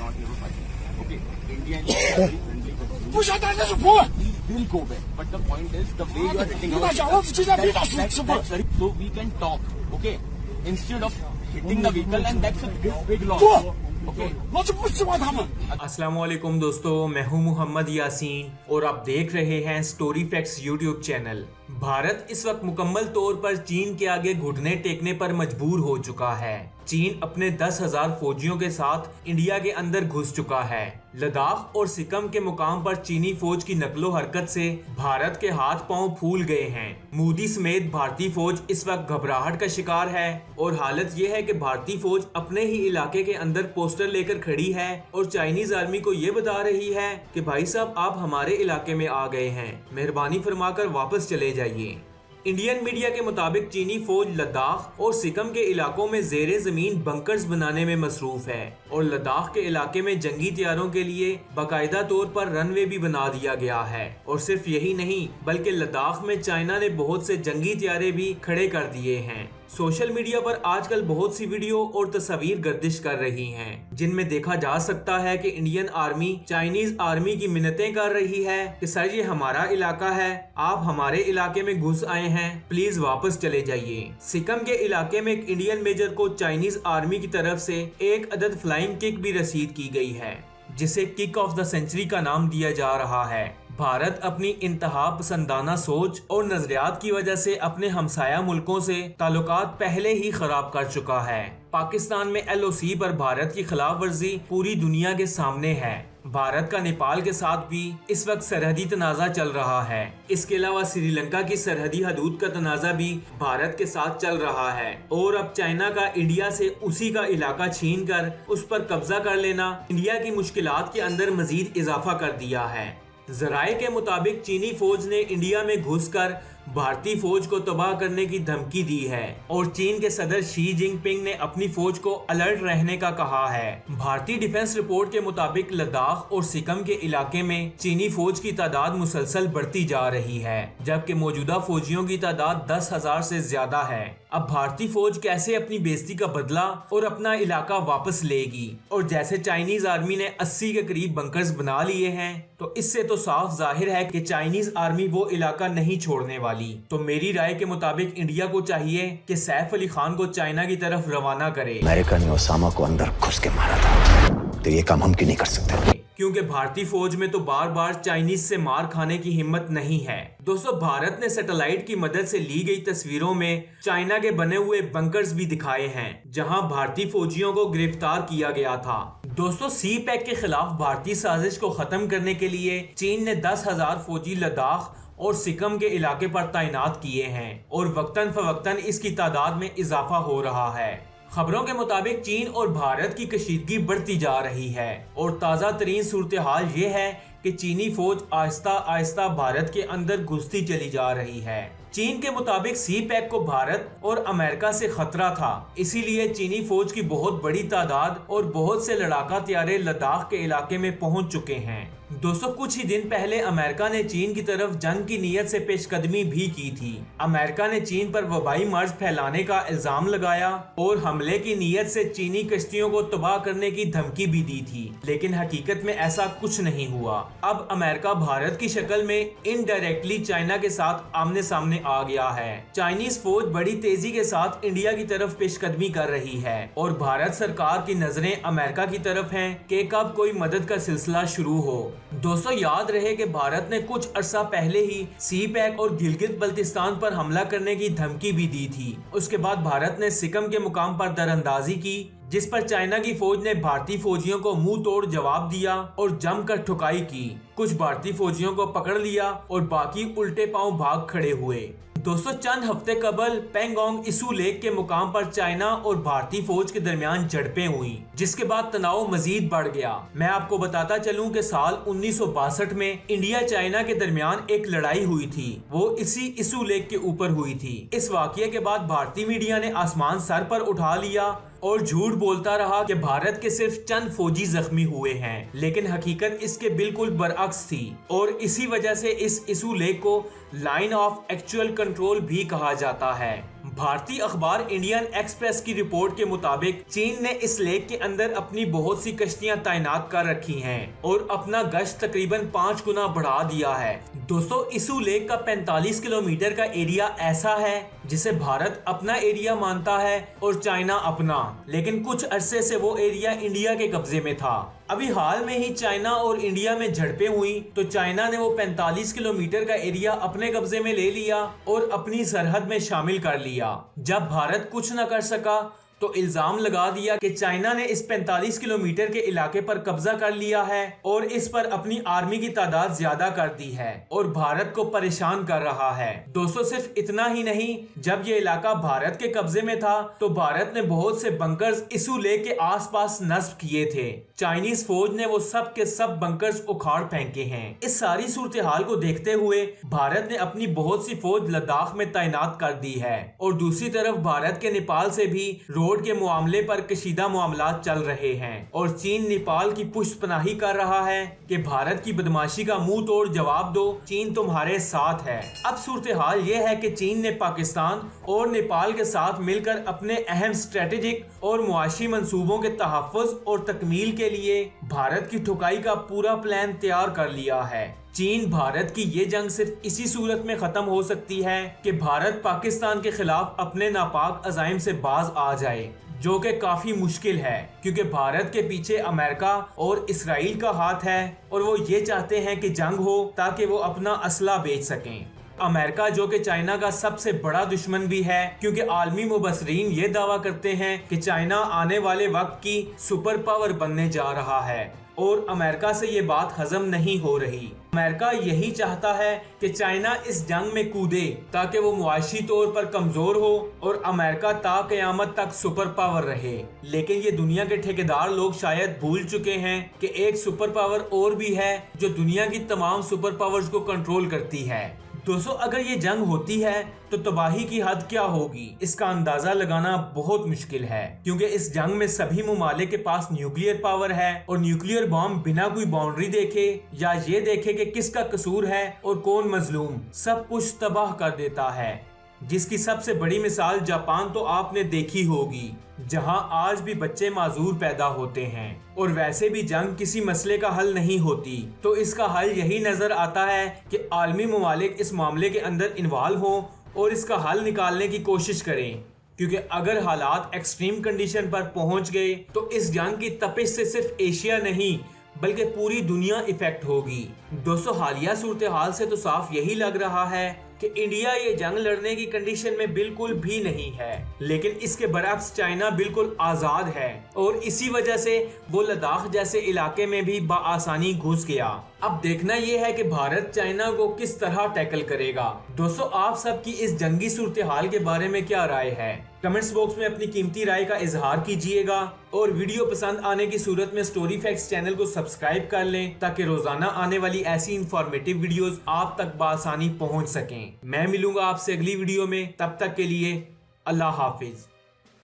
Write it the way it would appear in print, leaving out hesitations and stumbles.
not here to fight. Okay, India and China are very friendly countries. We will go back. But the point is, the way you are hitting our that's very, so we can talk, okay? Instead of hitting the vehicle, and that's a big loss. Okay. अस्सलाम वालेकुम दोस्तों, मैं हूं मोहम्मद यासीन और आप देख रहे हैं story facts YouTube channel. Bharat इस वक्त मुकम्मल तौर पर चीन के आगे घुटने टेकने पर मजबूर हो चुका है। चीन अपने 10,000 फौजियों के साथ इंडिया के अंदर घुस चुका है। लद्दाख और सिक्किम के मुकाम पर चीनी फौज की नकलो हरकत से भारत के हाथ पांव फूल गए हैं। मोदी समेत भारतीय फौज इस वक्त घबराहट का शिकार है और हालत यह है कि भारतीय फौज अपने ही इलाके के अंदर पोस्टर लेकर खड़ी है और चाइनीज आर्मी को ये बता रही है कि भाई साहब आप हमारे इलाके में आ गए हैं, मेहरबानी फरमाकर वापस चले जाइए। इंडियन मीडिया के मुताबिक चीनी फौज लद्दाख और सिक्किम के इलाकों में जेरे जमीन बंकर्स बनाने में मसरूफ है और लद्दाख के इलाके में जंगी तैयारों के लिए बाकायदा तौर पर रनवे भी बना दिया गया है। और सिर्फ यही नहीं बल्कि लद्दाख में चाइना ने बहुत से जंगी तैयारे भी खड़े कर दिए हैं। सोशल मीडिया पर आजकल बहुत सी वीडियो और तस्वीर गर्दिश कर रही हैं, जिनमें देखा जा सकता है कि इंडियन आर्मी चाइनीज आर्मी की मिन्नतें कर रही है कि सर ये हमारा इलाका है, आप हमारे इलाके में घुस आए हैं, प्लीज वापस चले जाइए। सिक्किम के इलाके में एक इंडियन मेजर को चाइनीज आर्मी की तरफ से एक अदद फ्लाइंग किक भी रसीद की गई है, जिसे किक ऑफ द सेंचुरी का नाम दिया जा रहा है। भारत अपनी इंतहा पसंदाना सोच और नजरियात की वजह से अपने हमसाया मुल्कों से ताल्लुकात पहले ही खराब कर चुका है। पाकिस्तान में LOC पर भारत की खिलाफ वर्जी पूरी दुनिया के सामने है। भारत का नेपाल के साथ भी इस वक्त सरहदी तनाज़ा चल रहा है। इसके अलावा श्रीलंका की सरहदी हदूद का तनाज़ा भी भारत के साथ चल रहा है और अब चाइना का इंडिया से उसी का इलाका छीन कर उस पर कब्जा कर लेना इंडिया की मुश्किलात के अंदर मजीद इजाफा कर दिया है। जराए के मुताबिक चीनी फौज ने इंडिया में घुसकर भारतीय फौज को तबाह करने की धमकी दी है और चीन के सदर शी जिनपिंग ने अपनी फौज को अलर्ट रहने का कहा है। भारतीय डिफेंस रिपोर्ट के मुताबिक लद्दाख और सिक्किम के इलाके में चीनी फौज की तादाद मुसलसल बढ़ती जा रही है, जबकि मौजूदा फौजियों की तादाद 10,000 से ज्यादा है। अब भारतीय फौज कैसे अपनी बेइज्जती का बदला और अपना इलाका वापस लेगी? और जैसे चाइनीज आर्मी ने 80 के करीब बंकर्स बना लिए हैं, तो इससे तो साफ जाहिर है कि चाइनीज आर्मी वो इलाका नहीं छोड़ने वाली। तो मेरी राय के मुताबिक इंडिया को चाहिए कि सैफ अली खान को चाइना की तरफ रवाना करे। अमेरिका ने ओसामा को अंदर घुस के मारा था, तो ये काम हम क्यों नहीं कर सकते? क्योंकि भारतीय फौज में तो बार बार चाइनीज से मार खाने की हिम्मत नहीं है। दोस्तों, भारत ने सैटेलाइट की मदद से ली गई तस्वीरों में चाइना के बने हुए बंकर्स भी दिखाए हैं, जहां भारतीय फौजियों को गिरफ्तार किया गया था। दोस्तों, CPEC के खिलाफ भारतीय साजिश को खत्म करने के लिए चीन ने 10,000 फौजी लद्दाख और सिक्किम के इलाके पर तैनात किए हैं और वक्तन फवक्तन इसकी तादाद में इजाफा हो रहा है। खबरों के मुताबिक चीन और भारत की कशीदगी बढ़ती जा रही है और ताज़ा तरीन सूरत हाल ये है कि चीनी फौज आहिस्ता आहिस्ता भारत के अंदर घुसती चली जा रही है। चीन के मुताबिक CPEC को भारत और अमेरिका से खतरा था, इसीलिए चीनी फौज की बहुत बड़ी तादाद और बहुत से लड़ाका तैयारे लद्दाख के इलाके में पहुंच चुके हैं। दोस्तों, कुछ ही दिन पहले अमेरिका ने चीन की तरफ जंग की नीयत से पेशकदमी भी की थी। अमेरिका ने चीन पर वबाई मर्ज फैलाने का इल्जाम लगाया और हमले की नीयत से चीनी कश्तियों को तबाह करने की धमकी भी दी थी, लेकिन हकीकत में ऐसा कुछ नहीं हुआ। अब अमेरिका भारत की शक्ल में इनडायरेक्टली चाइना के साथ आमने सामने आ गया है। चाइनीज फौज बड़ी तेजी के साथ इंडिया की तरफ पेशकदमी कर रही है और भारत सरकार की नजरें अमेरिका की तरफ हैं कि कब कोई मदद का सिलसिला शुरू हो। दोस्तों, याद रहे कि भारत ने कुछ अरसा पहले ही CPEC और गिलगित बल्तिस्तान पर हमला करने की धमकी भी दी थी। उसके बाद भारत ने सिक्किम के मुकाम पर दरअंदाजी की, जिस पर चाइना की फौज ने भारतीय फौजियों को मुंह तोड़ जवाब दिया और जमकर ठुकाई की। कुछ भारतीय फौजियों को पकड़ लिया और बाकी उल्टे पांव भाग खड़े हुए। दोस्तों, चंद हफ्ते कबल पेंगोंग इसू लेक के मुकाम पर चाइना और भारतीय फौज के दरमियान झड़पें हुई, जिसके बाद तनाव मजीद बढ़ गया। मैं आपको बताता चलूं कि साल 1962 में इंडिया चाइना के दरमियान एक लड़ाई हुई थी, वो इसी इसू लेक के ऊपर हुई थी। इस वाकये के बाद भारतीय मीडिया ने आसमान सर पर उठा लिया और झूठ बोलता रहा कि भारत के सिर्फ चंद फौजी जख्मी हुए हैं, लेकिन हकीकत इसके बिल्कुल बरअक्स थी और इसी वजह से इस इसू लेक को लाइन ऑफ एक्चुअल कंट्रोल भी कहा जाता है। भारतीय अखबार इंडियन एक्सप्रेस की रिपोर्ट के मुताबिक चीन ने इस लेक के अंदर अपनी बहुत सी कश्तियां तैनात कर रखी हैं और अपना गश्त तकरीबन 5 गुना बढ़ा दिया है। दोस्तों, इशू लेक का 45 किलोमीटर का एरिया ऐसा है जिसे भारत अपना एरिया मानता है और चाइना अपना, लेकिन कुछ अरसे से वो एरिया इंडिया के कब्जे में था। अभी हाल में ही चाइना और इंडिया में झड़पें हुई तो चाइना ने वो 45 किलोमीटर का एरिया अपने कब्जे में ले लिया और अपनी सरहद में शामिल कर लिया। जब भारत कुछ न कर सका तो इल्जाम लगा दिया कि चाइना ने इस 45 किलोमीटर के इलाके पर कब्जा कर लिया है और इस पर अपनी आर्मी की तादाद ज्यादा कर दी है और भारत को परेशान कर रहा है। दोस्तों, सिर्फ इतना ही नहीं, जब ये इलाका भारत के कब्जे में था तो भारत ने बहुत से बंकर्स इशू लेक के आसपास नस्ब किए थे। चाइनीज फौज ने वो सब के सब बंकर्स उखाड़ फेंके हैं। इस सारी सूरत हाल को देखते हुए भारत ने अपनी बहुत सी फौज लद्दाख में तैनात कर दी है और दूसरी तरफ भारत के नेपाल से भी रोड के मामले पर कशीदा मामलात चल रहे हैं और चीन नेपाल की पुष्टपनाही कर रहा है कि भारत की बदमाशी का मुंह तोड़ जवाब दो, चीन तुम्हारे साथ है। अब सूरत हाल यह है कि चीन ने पाकिस्तान और नेपाल के साथ मिलकर अपने अहम स्ट्रेटेजिक और मुआशी मंसूबों के तहफ़्फ़ुज़ और तकमील के लिए भारत की ठुकाई का पूरा प्लान तैयार कर लिया है। चीन भारत की ये जंग सिर्फ इसी सूरत में खत्म हो सकती है कि भारत पाकिस्तान के खिलाफ अपने नापाक अज़ाइम से बाज आ जाए, जो कि काफी मुश्किल है क्योंकि भारत के पीछे अमेरिका और इसराइल का हाथ है और वो ये चाहते हैं कि जंग हो ताकि वो अपना असला बेच सकें। अमेरिका जो कि चाइना का सबसे बड़ा दुश्मन भी है क्योंकि आलमी मुबसरीन ये दावा करते हैं कि चाइना आने वाले वक्त की सुपर पावर बनने जा रहा है और अमेरिका से ये बात हजम नहीं हो रही। अमेरिका यही चाहता है कि चाइना इस जंग में कूदे ताकि वो मुआशी तौर पर कमजोर हो और अमेरिका ता क़यामत तक सुपर पावर रहे। लेकिन ये दुनिया के ठेकेदार लोग शायद भूल चुके हैं कि एक सुपर पावर और भी है जो दुनिया की तमाम सुपर पावर्स को कंट्रोल करती है। दोस्तों, अगर ये जंग होती है तो तबाही की हद क्या होगी इसका अंदाजा लगाना बहुत मुश्किल है क्योंकि इस जंग में सभी मुमालिक के पास न्यूक्लियर पावर है और न्यूक्लियर बॉम्ब बिना कोई बाउंड्री देखे या ये देखे कि किसका कसूर है और कौन मजलूम, सब कुछ तबाह कर देता है। जिसकी सबसे बड़ी मिसाल जापान तो आपने देखी होगी, जहां आज भी बच्चे माजूर पैदा होते हैं और वैसे भी जंग किसी मसले का हल नहीं होती। तो इसका हल यही नजर आता है कि आलमी ममालिक इस मामले के अंदर इन्वॉल्व हों और इसका हल निकालने की कोशिश करें क्योंकि अगर हालात एक्सट्रीम कंडीशन पर पहुंच गए तो इस जंग की तपिश से सिर्फ एशिया नहीं बल्कि पूरी दुनिया इफेक्ट होगी। दोस्तों, हालिया सूरत हाल से तो साफ यही लग रहा है कि इंडिया ये जंग लड़ने की कंडीशन में बिल्कुल भी नहीं है, लेकिन इसके बरअक्स चाइना बिल्कुल आजाद है और इसी वजह से वो लद्दाख जैसे इलाके में भी बआसानी घुस गया। अब देखना यह है कि भारत चाइना को किस तरह टैकल करेगा। दोस्तों, आप सबकी इस जंगी सूरत हाल के बारे में क्या राय है? कमेंट्स बॉक्स में अपनी कीमती राय का इजहार कीजिएगा और वीडियो पसंद आने की सूरत में स्टोरी फैक्ट्स चैनल को सब्सक्राइब कर लें ताकि रोजाना आने वाली ऐसी इंफॉर्मेटिव वीडियोस आप तक बआसानी पहुंच सकें। मैं मिलूंगा आपसे अगली वीडियो में, तब तक के लिए अल्लाह हाफिज।